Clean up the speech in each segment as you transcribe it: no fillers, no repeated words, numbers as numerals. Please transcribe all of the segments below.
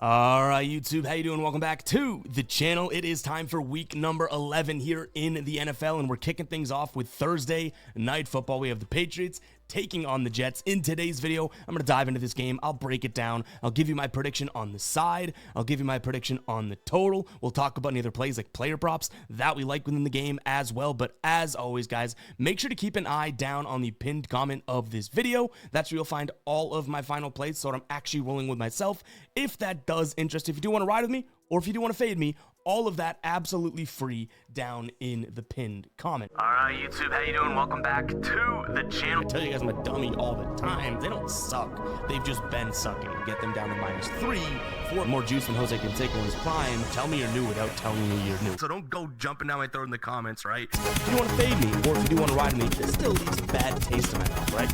All right, YouTube, how you doing? Welcome back to the channel. It is time for week number 11 here in the NFL, and we're kicking things off with Thursday Night Football. We have the Patriots taking on the Jets. In today's video, I'm going to dive into this game. I'll break it down. I'll give you my prediction on the side. I'll give you my prediction on the total. We'll talk about any other plays like player props that we like within the game as well. But as always, guys, make sure to keep an eye down on the pinned comment of this video. That's where you'll find all of my final plays, so I'm actually rolling with myself. If that does interest, if you do want to ride with me, or if you do want to fade me, all of that absolutely free down in the pinned comment. All right, YouTube, how you doing? Welcome back to the channel. I tell you guys I'm a dummy all the time. They don't suck. They've just been sucking. Get them down to -3 for more juice than Jose Canseco in his prime. Tell me you're new without telling me you're new. So don't go jumping down my throat in the comments, right? If you want to fade me, or if you do want to ride me, this still leaves a bad taste in my mouth, right?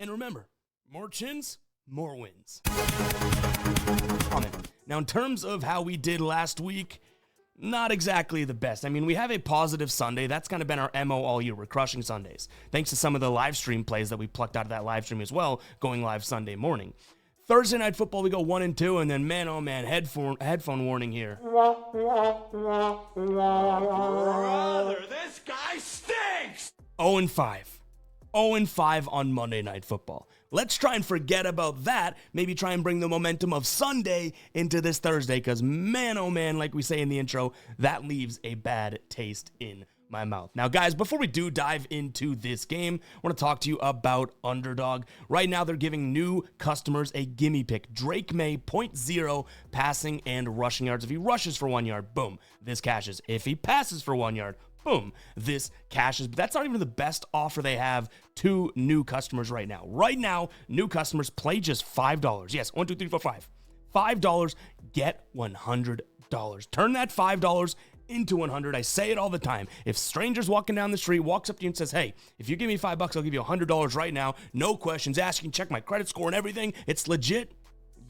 And remember, more chins, more wins. Comment. Now, in terms of how we did last week, not exactly the best. I mean, we have a positive Sunday. That's kind of been our MO all year. We're crushing Sundays, thanks to some of the live stream plays that we plucked out of that live stream as well, going live Sunday morning. Thursday Night Football, we go 1-2, and then, man, oh man, headphone warning here. Brother, this guy stinks! 0-5. 0-5 on Monday Night Football. Let's try and forget about that. Maybe try and bring the momentum of Sunday into this Thursday, because man, oh man, like we say in the intro, that leaves a bad taste in my mouth. Now, guys, before we do dive into this game, I want to talk to you about Underdog. Right now, they're giving new customers a gimme pick. Drake May, 0.0 passing and rushing yards. If he rushes for 1 yard, boom, this cashes. If he passes for 1 yard, boom, this cashes. But that's not even the best offer they have to new customers right now. Right now, new customers play just $5. Yes, 1, 2, 3, 4, 5. $5, get $100. Turn that $5 into 100. I say it all the time. If strangers walking down the street walks up to you and says, hey, if you give me $5, I'll give you $100 right now. No questions asked. You can check my credit score and everything. It's legit.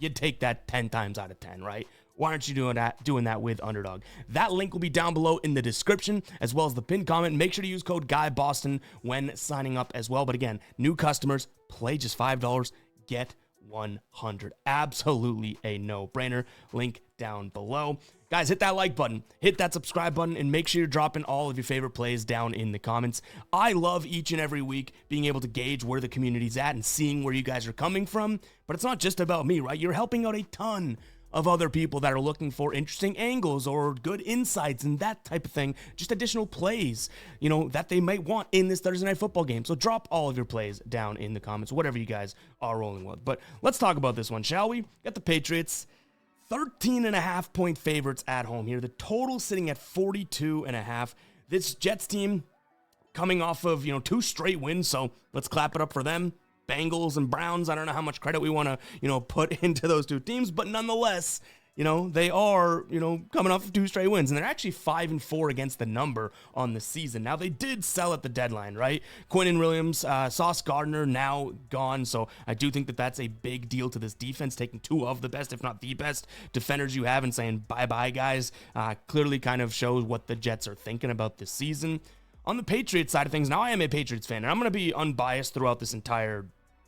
You'd take that 10 times out of 10, right? Why aren't you doing that with Underdog? That link will be down below in the description, as well as the pinned comment. Make sure to use code GUYBOSTON when signing up as well. But again, new customers, play just $5, get 100. Absolutely a no-brainer. Link down below. Guys, hit that like button, hit that subscribe button, and make sure you're dropping all of your favorite plays down in the comments. I love each and every week being able to gauge where the community's at and seeing where you guys are coming from. But it's not just about me, right? You're helping out a ton of other people that are looking for interesting angles or good insights and that type of thing, just additional plays, you know, that they might want in this Thursday Night Football game. So drop all of your plays down in the comments, whatever you guys are rolling with. But let's talk about this one, shall we? Got the Patriots, 13.5 point favorites at home here. The total sitting at 42.5. This Jets team coming off of, 2 straight wins, so let's clap it up for them. Bengals and Browns, I don't know how much credit we want to, put into those two teams, but nonetheless, they are, coming off of 2 straight wins, and they're actually 5-4 against the number on the season. Now, they did sell at the deadline, right? Quinnen Williams, Sauce Gardner now gone, so I do think that that's a big deal to this defense, taking 2 of the best, if not the best, defenders you have and saying bye-bye, guys. Clearly kind of shows what the Jets are thinking about this season. On the Patriots side of things, now I am a Patriots fan, and I'm going to be unbiased throughout this entire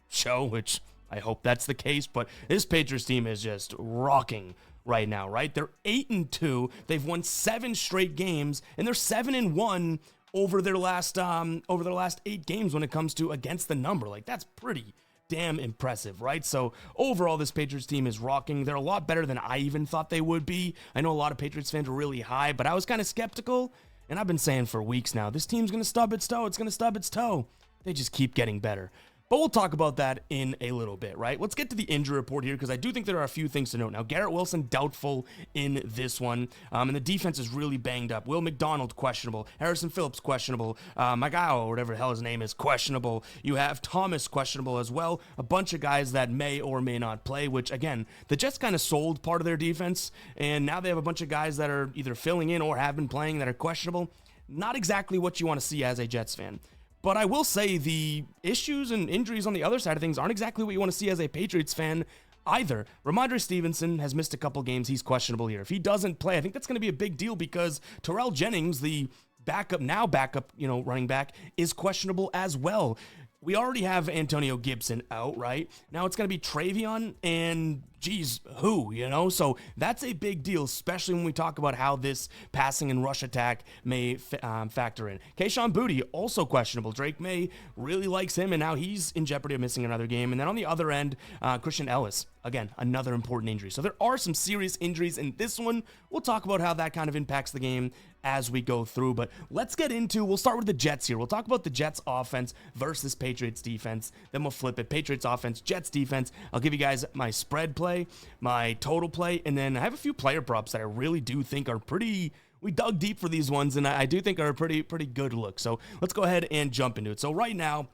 show, which I hope that's the case, but this Patriots team is just rocking right now, right? They're 8-2. They've won 7 straight games, and they're 7-1 over their last 8 games when it comes to against the number. Like, that's pretty damn impressive, right? So overall, this Patriots team is rocking. They're a lot better than I even thought they would be. I know a lot of Patriots fans are really high, but I was kind of skeptical. And I've been saying for weeks now, this team's going to stub its toe. It's going to stub its toe. They just keep getting better. But we'll talk about that in a little bit, right? Let's get to the injury report here, because I do think there are a few things to note. Now, Garrett Wilson, doubtful in this one, and the defense is really banged up. Will McDonald, questionable. Harrison Phillips, questionable. Magao, or whatever the hell his name is, questionable. You have Thomas, questionable as well. A bunch of guys that may or may not play, which, again, the Jets kind of sold part of their defense, and now they have a bunch of guys that are either filling in or have been playing that are questionable. Not exactly what you want to see as a Jets fan. But I will say the issues and injuries on the other side of things aren't exactly what you want to see as a Patriots fan either. Ramondre Stevenson has missed a couple games. He's questionable here. If he doesn't play, I think that's going to be a big deal, because Terrell Jennings, the backup, running back, is questionable as well. We already have Antonio Gibson out, right? Now it's going to be Travion and geez, who, you know? So that's a big deal, especially when we talk about how this passing and rush attack may factor in. Kayshon Boutte, also questionable. Drake May really likes him, and now he's in jeopardy of missing another game. And then on the other end, Christian Ellis, again, another important injury. So there are some serious injuries in this one. We'll talk about how that kind of impacts the game as we go through, but let's get into, we'll start with the Jets here. We'll talk about the Jets offense versus Patriots defense, then we'll flip it. Patriots offense, Jets defense. I'll give you guys my spread play, my total play, and then I have a few player props that I really do think are pretty, we dug deep for these ones, and I do think are a pretty good look. So let's go ahead and jump into it. So right now,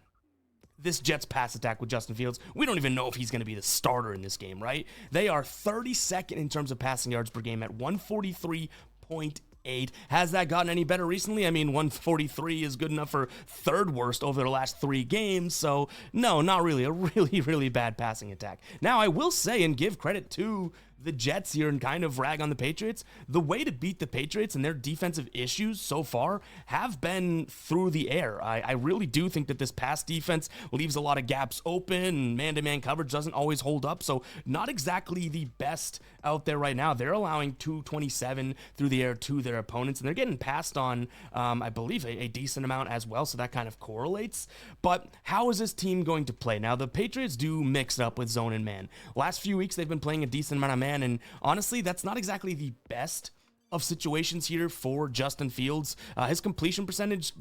this Jets pass attack with Justin Fields, we don't even know if he's going to be the starter in this game, right? They are 32nd in terms of passing yards per game at 143.8. Has that gotten any better recently? I mean, 143 is good enough for third worst over the last 3 games, so no, not really. A really bad passing attack. Now, I will say and give credit to the Jets here and kind of rag on the Patriots. The way to beat the Patriots and their defensive issues so far have been through the air. I really do think that this pass defense leaves a lot of gaps open, and man-to-man coverage doesn't always hold up, so not exactly the best out there right now. They're allowing 227 through the air to their opponents, and they're getting passed on, I believe, a decent amount as well, so that kind of correlates. But how is this team going to play? Now, the Patriots do mix it up with zone and man. Last few weeks, they've been playing a decent amount of man, and honestly, that's not exactly the best of situations here for Justin Fields. His completion percentage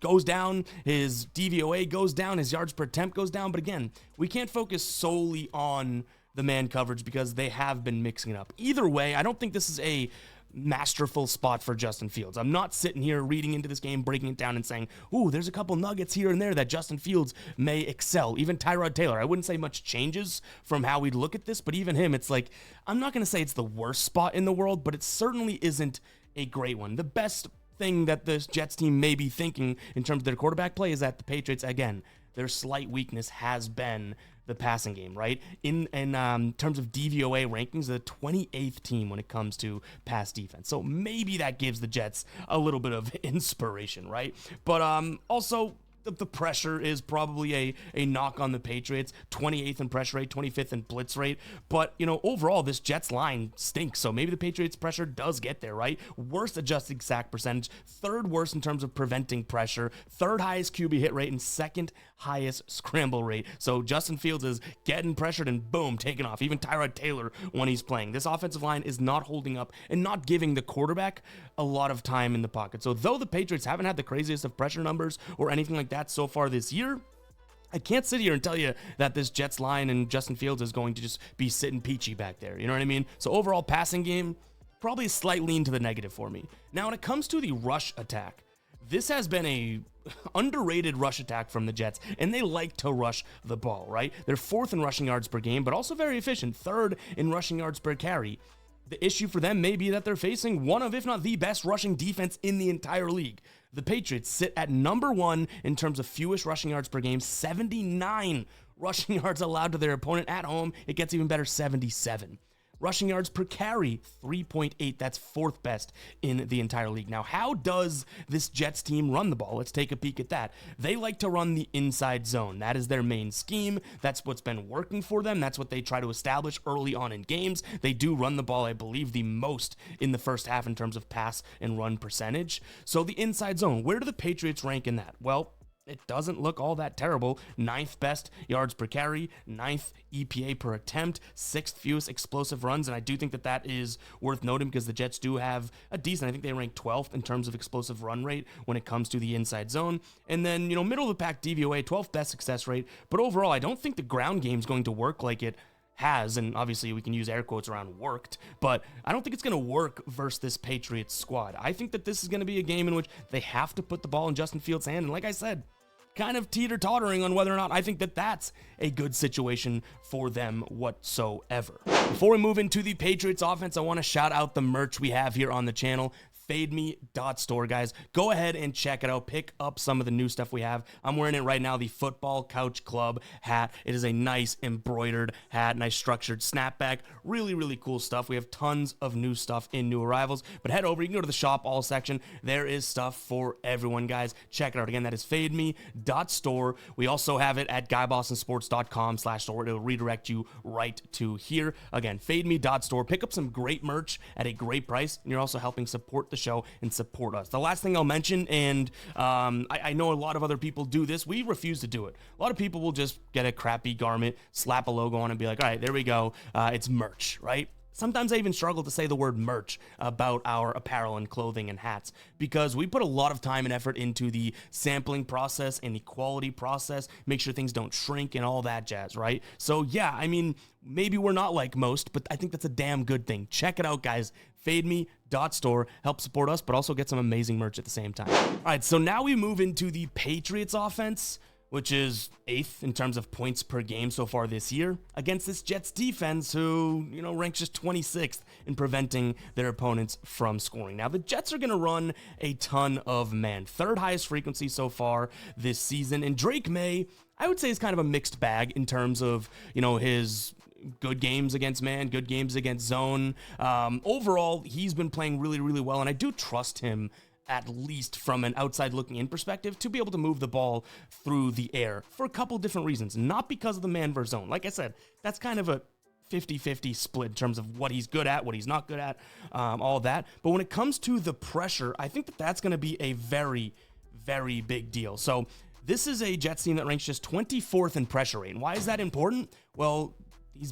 goes down, his DVOA goes down, his yards per attempt goes down, but again, we can't focus solely on the man coverage because they have been mixing it up. Either way, I don't think this is a masterful spot for Justin Fields. I'm not sitting here reading into this game, breaking it down and saying, ooh, there's a couple nuggets here and there that Justin Fields may excel. Even Tyrod Taylor, I wouldn't say much changes from how we'd look at this, but even him, it's like, I'm not going to say it's the worst spot in the world, but it certainly isn't a great one. The best thing that this Jets team may be thinking in terms of their quarterback play is that the Patriots, again, their slight weakness has been the passing game, right? In terms of DVOA rankings, the 28th team when it comes to pass defense. So maybe that gives the Jets a little bit of inspiration, right? But also, the pressure is probably a knock on the Patriots. 28th in pressure rate, 25th in blitz rate. But, you know, overall, this Jets line stinks. So maybe the Patriots pressure does get there, right? Worst adjusted sack percentage, third worst in terms of preventing pressure, third highest QB hit rate, and second highest scramble rate. So Justin Fields is getting pressured and boom, taking off. Even Tyrod Taylor when he's playing. This offensive line is not holding up and not giving the quarterback a lot of time in the pocket. So though the Patriots haven't had the craziest of pressure numbers or anything like that so far this year, I can't sit here and tell you that this Jets line and Justin Fields is going to just be sitting peachy back there. You know what I mean? So overall passing game, probably a slight lean to the negative for me. Now, when it comes to the rush attack, this has been a underrated rush attack from the Jets, and they like to rush the ball, right? They're 4th in rushing yards per game, but also very efficient, 3rd in rushing yards per carry. The issue for them may be that they're facing one of, if not the best rushing defense in the entire league. The Patriots sit at number 1 in terms of fewest rushing yards per game, 79 rushing yards allowed to their opponent. At home, it gets even better, 77. Rushing yards per carry, 3.8. That's 4th best in the entire league. Now, how does this Jets team run the ball? Let's take a peek at that. They like to run the inside zone. That is their main scheme. That's what's been working for them. That's what they try to establish early on in games. They do run the ball, I believe, the most in the first half in terms of pass and run percentage. So the inside zone, where do the Patriots rank in that? Well, it doesn't look all that terrible. 9th best yards per carry, 9th EPA per attempt, 6th fewest explosive runs, and I do think that that is worth noting because the Jets do have a decent, I think they rank 12th in terms of explosive run rate when it comes to the inside zone. And then, you know, middle of the pack DVOA, 12th best success rate, but overall, I don't think the ground game is going to work like it has, and obviously we can use air quotes around worked, but I don't think it's going to work versus this Patriots squad. I think that this is going to be a game in which they have to put the ball in Justin Fields' hand, and like I said, kind of teeter-tottering on whether or not I think that that's a good situation for them whatsoever. Before we move into the Patriots offense, I want to shout out the merch we have here on the channel. fademe.store, guys. Go ahead and check it out. Pick up some of the new stuff we have. I'm wearing it right now, the Football Couch Club hat. It is a nice embroidered hat, nice structured snapback. Really, really cool stuff. We have tons of new stuff in new arrivals, but head over. You can go to the shop all section. There is stuff for everyone, guys. Check it out. Again, that is fademe.store. We also have it at guybostonsports.com/store. It'll redirect you right to here. Again, fademe.store. Pick up some great merch at a great price, and you're also helping support the show and support us. The last thing I'll mention, and I know a lot of other people do this, we refuse to do it. A lot of people will just get a crappy garment, slap a logo on it, and be like, all right, there we go. It's merch, right? Sometimes I even struggle to say the word merch about our apparel and clothing and hats because we put a lot of time and effort into the sampling process and the quality process, make sure things don't shrink and all that jazz, right? So yeah, I mean, maybe we're not like most, but I think that's a damn good thing. Check it out, guys. fademe.store. Help support us, but also get some amazing merch at the same time. All right, so now we move into the Patriots offense, which is 8th in terms of points per game so far this year, against this Jets defense who, ranks just 26th in preventing their opponents from scoring. Now, the Jets are going to run a ton of man. 3rd highest frequency so far this season. And Drake May, I would say, is kind of a mixed bag in terms of, his good games against man, good games against zone. Overall, he's been playing really, really well, and I do trust him, at least from an outside looking in perspective, to be able to move the ball through the air for a couple different reasons. Not because of the man versus zone. Like I said, that's kind of a 50-50 split in terms of what he's good at, what he's not good at, all that. But when it comes to the pressure, I think that that's going to be a very, very big deal. So this is a Jets team that ranks just 24th in pressure rate. And why is that important? Well,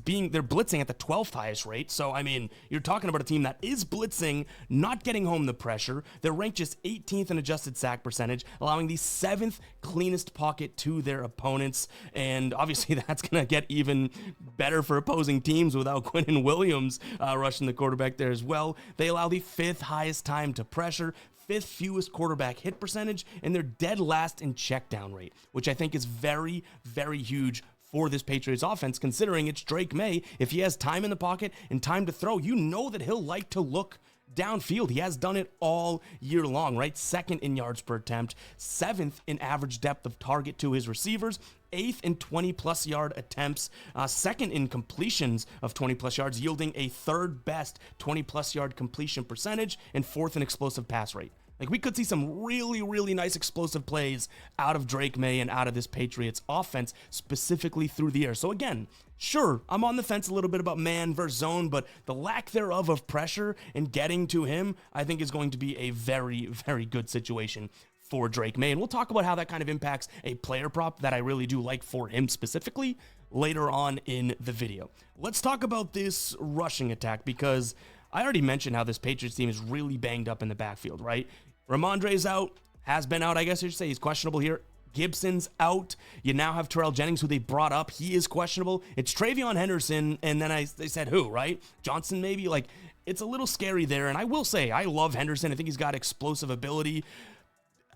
they're blitzing at the 12th highest rate. So, I mean, you're talking about a team that is blitzing, not getting home the pressure. They're ranked just 18th in adjusted sack percentage, allowing the 7th cleanest pocket to their opponents. And obviously that's going to get even better for opposing teams without Quinnen Williams rushing the quarterback there as well. They allow the 5th highest time to pressure, 5th fewest quarterback hit percentage, and they're dead last in check down rate, which I think is very, very huge for this Patriots offense, considering it's Drake May. If he has time in the pocket and time to throw, that he'll like to look downfield. He has done it all year long, right? 2nd in yards per attempt, 7th in average depth of target to his receivers, 8th in 20-plus yard attempts, 2nd in completions of 20-plus yards, yielding a 3rd best 20-plus yard completion percentage, and 4th in explosive pass rate. Like, we could see some really, really nice explosive plays out of Drake May and out of this Patriots offense, specifically through the air. So again, sure, I'm on the fence a little bit about man versus zone, but the lack thereof of pressure and getting to him, I think, is going to be a very, very good situation for Drake May. And we'll talk about how that kind of impacts a player prop that I really do like for him specifically later on in the video. Let's talk about this rushing attack, because I already mentioned how this Patriots team is really banged up in the backfield, right? Ramondre's out, has been out, I guess I should say. He's questionable here. Gibson's out. You now have Terrell Jennings, who they brought up. He is questionable. It's Travion Henderson, and then they said who, right? Johnson, maybe? Like, it's a little scary there, and I will say, I love Henderson. I think he's got explosive ability.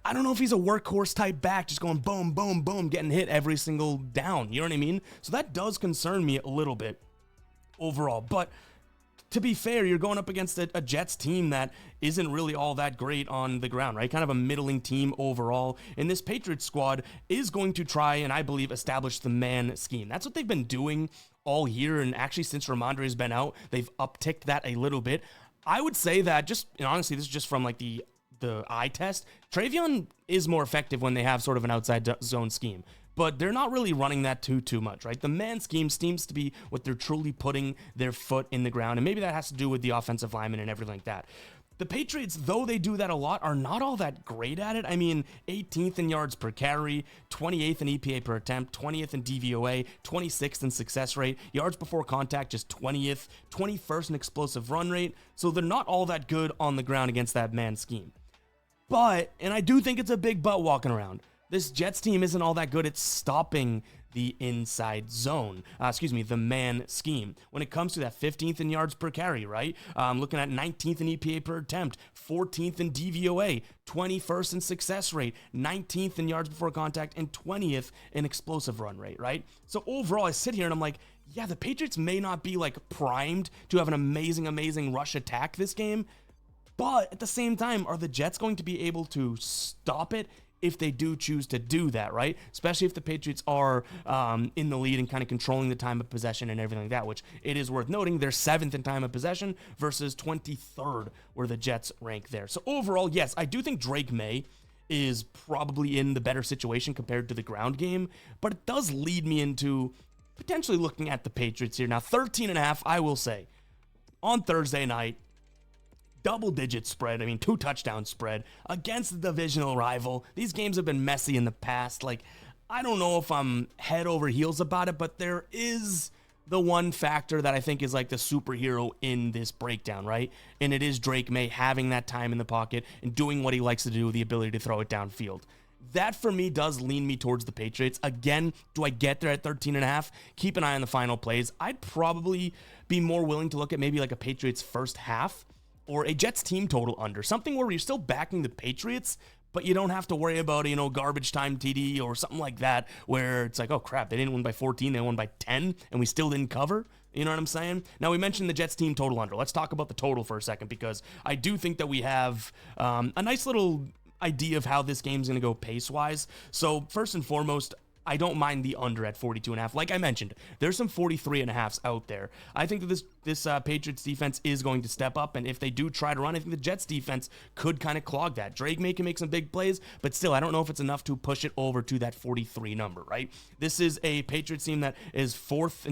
I don't know if he's a workhorse type back, just going boom, boom, boom, getting hit every single down. You know what I mean? So that does concern me a little bit overall, but to be fair, you're going up against a Jets team that isn't really all that great on the ground, right? Kind of a middling team overall. And this Patriots squad is going to try, and I believe, establish the man scheme. That's what they've been doing all year. And actually, since Ramondre has been out, they've upticked that a little bit. I would say that honestly, this is just from like the eye test. Travion is more effective when they have sort of an outside zone scheme. But they're not really running that too much, right? The man scheme seems to be what they're truly putting their foot in the ground, and maybe that has to do with the offensive linemen and everything like that. The Patriots, though they do that a lot, are not all that great at it. I mean, 18th in yards per carry, 28th in EPA per attempt, 20th in DVOA, 26th in success rate, yards before contact just 20th, 21st in explosive run rate. So they're not all that good on the ground against that man scheme. But, and I do think it's a big but walking around, this Jets team isn't all that good at stopping the inside zone, the man scheme. When it comes to that 15th in yards per carry, right? Looking at 19th in EPA per attempt, 14th in DVOA, 21st in success rate, 19th in yards before contact, and 20th in explosive run rate, right? So overall, I sit here and I'm like, yeah, the Patriots may not be like primed to have an amazing rush attack this game, But at the same time, are the Jets going to be able to stop it if they do choose to do that, right? Especially if the Patriots are in the lead and kind of controlling the time of possession and everything like that, which it is worth noting, they're 7th in time of possession versus 23rd where the Jets rank there. So overall, yes, I do think Drake May is probably in the better situation compared to the ground game, but it does lead me into potentially looking at the Patriots here. Now, 13.5, I will say, on Thursday night, double-digit spread, 2 touchdown spread against the divisional rival. These games have been messy in the past. Like, I don't know if I'm head over heels about it, but there is the one factor that I think is like the superhero in this breakdown, right? And it is Drake May having that time in the pocket and doing what he likes to do, the ability to throw it downfield. That for me does lean me towards the Patriots. Again, do I get there at 13.5? Keep an eye on the final plays. I'd probably be more willing to look at maybe like a Patriots first half or a Jets team total under, something where you're still backing the Patriots, but you don't have to worry about, garbage time TD or something like that, where it's like, oh crap, they didn't win by 14, they won by 10, and we still didn't cover. You know what I'm saying? Now, we mentioned the Jets team total under. Let's talk about the total for a second, because I do think that we have a nice little idea of how this game's going to go pace-wise. So, first and foremost, I don't mind the under at 42.5. Like I mentioned, there's some 43.5s out there. I think that this Patriots defense is going to step up, and if they do try to run, I think the Jets defense could kind of clog that. Drake May can make some big plays, but still, I don't know if it's enough to push it over to that 43 number, right? This is a Patriots team that is fourth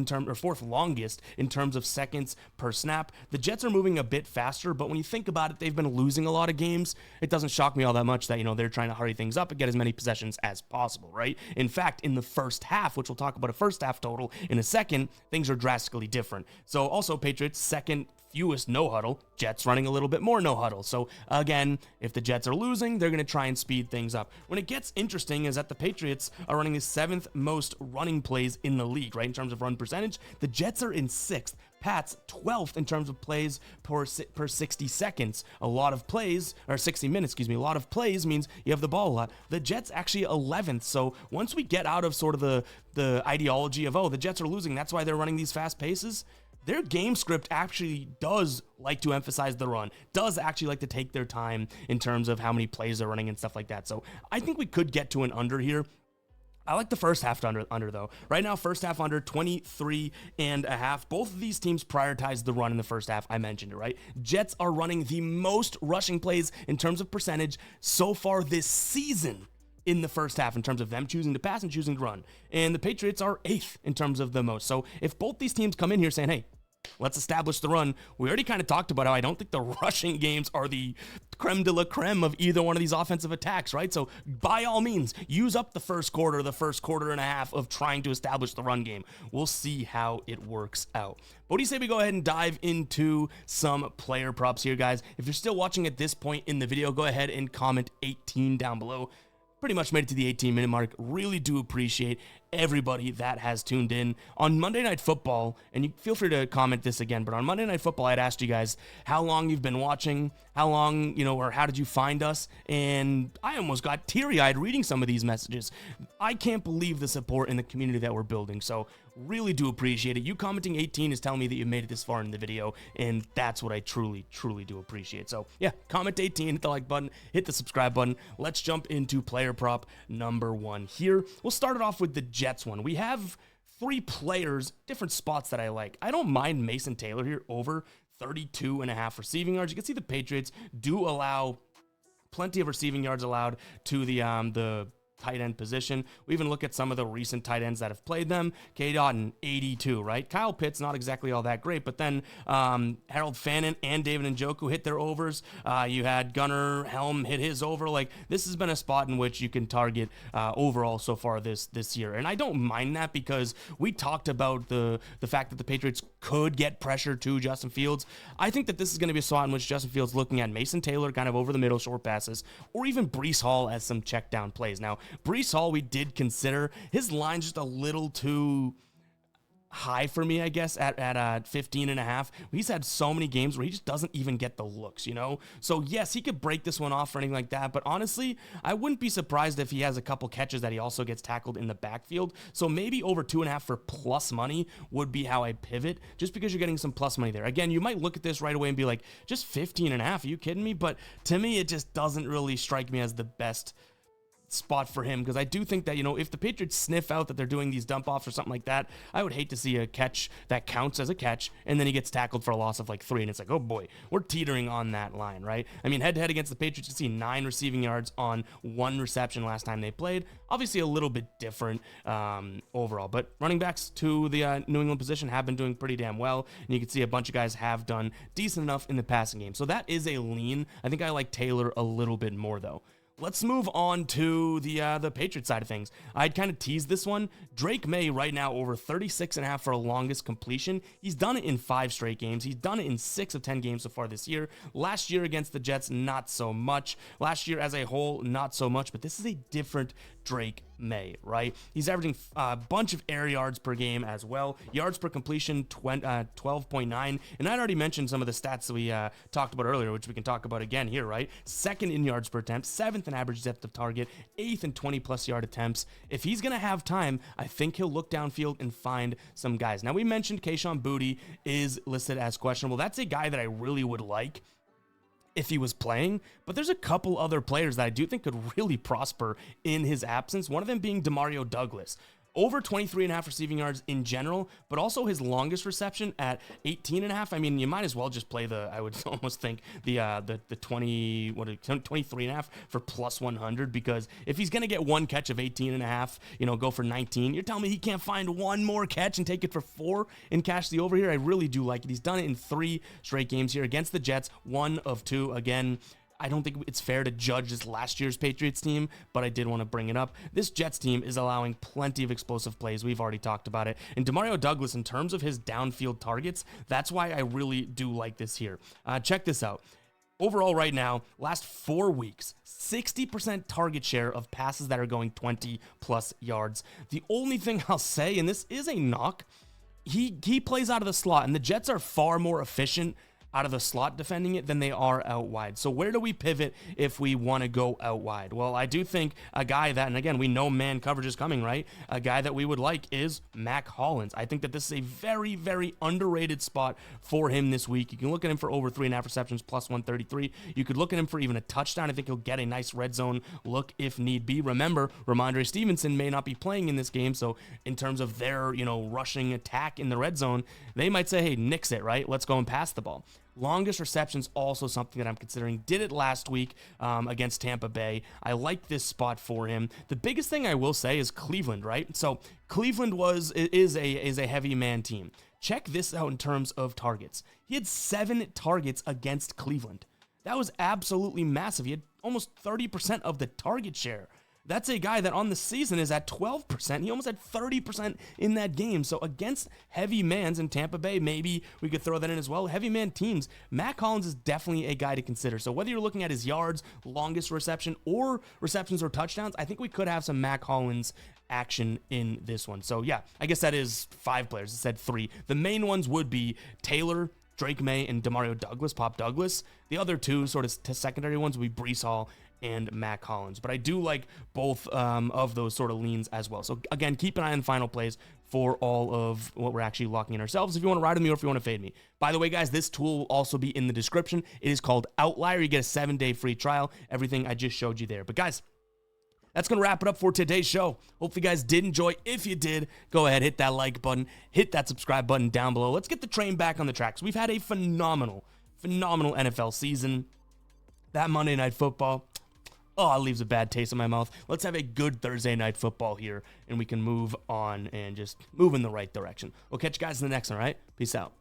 longest in terms of seconds per snap. The Jets are moving a bit faster, but when you think about it, they've been losing a lot of games. It doesn't shock me all that much that, they're trying to hurry things up and get as many possessions as possible, right? In fact, in the first half, which we'll talk about a first half total in a second, things are drastically different. So also Patriots second fewest no huddle, Jets running a little bit more no huddle. So again, if the Jets are losing, they're going to try and speed things up. When it gets interesting is that the Patriots are running the 7th most running plays in the league, right? In terms of run percentage, the Jets are in 6th. Pats 12th in terms of plays per 60 seconds. A lot of plays, or 60 minutes, a lot of plays means you have the ball a lot. The Jets actually 11th. So once we get out of sort of the ideology of, the Jets are losing, that's why they're running these fast paces, their game script actually does like to emphasize the run, does actually like to take their time in terms of how many plays they're running and stuff like that. So I think we could get to an under here. I like the first half under though. Right now, first half under 23.5. Both of these teams prioritize the run in the first half. I mentioned it, right? Jets are running the most rushing plays in terms of percentage so far this season in the first half in terms of them choosing to pass and choosing to run. And the Patriots are 8th in terms of the most. So if both these teams come in here saying, hey, let's establish the run. We already kind of talked about how I don't think the rushing games are the creme de la creme of either one of these offensive attacks, right? So by all means, use up the first quarter and a half of trying to establish the run game. We'll see how it works out. What do you say we go ahead and dive into some player props here, guys? If you're still watching at this point in the video, go ahead and comment 18 down below. Pretty much made it to the 18-minute mark. Really do appreciate everybody that has tuned in. On Monday Night Football, and you feel free to comment this again, but on Monday Night Football, I'd asked you guys how long you've been watching, how long, or how did you find us, and I almost got teary-eyed reading some of these messages. I can't believe the support in the community that we're building, so really do appreciate it. You commenting 18 is telling me that you made it this far in the video, and that's what I truly, truly do appreciate. So yeah, comment 18, hit the like button, hit the subscribe button. Let's jump into player prop number 1 here. We'll start it off with the Jets one. We have 3 players, different spots that I like. I don't mind Mason Taylor here over 32.5 receiving yards. You can see the Patriots do allow plenty of receiving yards allowed to the tight end position. We even look at some of the recent tight ends that have played them. K-Dot 82, right? Kyle Pitts, not exactly all that great, but then Harold Fannin and David Njoku hit their overs. You had Gunnar Helm hit his over. Like, this has been a spot in which you can target overall so far this year. And I don't mind that because we talked about the fact that the Patriots could get pressure to Justin Fields. I think that this is going to be a spot in which Justin Fields looking at Mason Taylor kind of over the middle, short passes, or even Breece Hall as some check down plays. Now, Breece Hall, we did consider. His line's just a little too high for me, I guess, at 15.5. He's had so many games where he just doesn't even get the looks, you know? So yes, he could break this one off or anything like that, but honestly, I wouldn't be surprised if he has a couple catches that he also gets tackled in the backfield. So maybe over 2.5 for plus money would be how I pivot, just because you're getting some plus money there. Again, you might look at this right away and be like, just 15.5, are you kidding me? But to me, it just doesn't really strike me as the best spot for him, because I do think that, you know, if the Patriots sniff out that they're doing these dump offs or something like that, I would hate to see a catch that counts as a catch and then he gets tackled for a loss of like 3, and it's like, oh boy, we're teetering on that line, right? I mean, head to head against the Patriots, you see 9 receiving yards on 1 reception last time they played. Obviously a little bit different overall, but running backs to the New England position have been doing pretty damn well, and you can see a bunch of guys have done decent enough in the passing game. So that is a lean. I think I like Taylor a little bit more though. Let's move on to the Patriots side of things. I'd kind of teased this one. Drake May right now over 36.5 for a longest completion. He's done it in 5 straight games. He's done it in 6 of 10 games so far this year. Last year against the Jets, not so much. Last year as a whole, not so much, but this is a different Drake May, right? He's averaging a bunch of air yards per game as well. Yards per completion, 12.9. And I'd already mentioned some of the stats that we talked about earlier, which we can talk about again here, right? 2nd in yards per attempt, 7th in average depth of target, 8th in 20-plus yard attempts. If he's going to have time, I think he'll look downfield and find some guys. Now, we mentioned Kayshon Boutte is listed as questionable. That's a guy that I really would like if he was playing, but there's a couple other players that I do think could really prosper in his absence, one of them being Demario Douglas. Over 23.5 receiving yards in general, but also his longest reception at 18.5. I mean, you might as well just play I would almost think the 23.5 for plus 100, because if he's going to get one catch of 18.5, you know, go for 19, you're telling me he can't find one more catch and take it for 4 and cash the over here? I really do like it. He's done it in 3 straight games here against the Jets, 1 of 2. Again, I don't think it's fair to judge this last year's Patriots team, but I did want to bring it up. This Jets team is allowing plenty of explosive plays. We've already talked about it. And Demario Douglas, in terms of his downfield targets, that's why I really do like this here. Check this out. Overall right now, last 4 weeks, 60% target share of passes that are going 20-plus yards. The only thing I'll say, and this is a knock, he plays out of the slot, and the Jets are far more efficient out of the slot defending it than they are out wide. So where do we pivot if we want to go out wide? Well, I do think a guy that, and again, we know man coverage is coming, right? A guy that we would like is Mac Hollins. I think that this is a very, very underrated spot for him this week. You can look at him for over 3.5 receptions, plus 133. You could look at him for even a touchdown. I think he'll get a nice red zone look if need be. Remember, Ramondre Stevenson may not be playing in this game, so in terms of their, rushing attack in the red zone, they might say, hey, nix it, right? Let's go and pass the ball. Longest receptions, also something that I'm considering. Did it last week against Tampa Bay. I like this spot for him. The biggest thing I will say is Cleveland, right? So Cleveland is a heavy man team. Check this out in terms of targets. He had 7 targets against Cleveland. That was absolutely massive. He had almost 30% of the target share. That's a guy that on the season is at 12%. He almost had 30% in that game. So against heavy mans in Tampa Bay, maybe we could throw that in as well. Heavy man teams, Mac Hollins is definitely a guy to consider. So whether you're looking at his yards, longest reception, or receptions or touchdowns, I think we could have some Mac Hollins action in this one. So yeah, I guess that is 5 players. It said 3. The main ones would be Taylor, Drake May, and Demario Douglas, Pop Douglas. The other 2 sort of secondary ones would be Breece Hall and Mac Hollins. But I do like both of those sort of leans as well. So again, keep an eye on final plays for all of what we're actually locking in ourselves if you want to ride with me or if you want to fade me. By the way, guys, this tool will also be in the description. It is called Outlier. You get a 7-day free trial. Everything I just showed you there. But guys, that's going to wrap it up for today's show. Hopefully you guys did enjoy. If you did, go ahead, hit that like button, hit that subscribe button down below. Let's get the train back on the tracks. We've had a phenomenal NFL season. That Monday Night Football, it leaves a bad taste in my mouth. Let's have a good Thursday Night Football here, and we can move on and just move in the right direction. We'll catch you guys in the next one, all right? Peace out.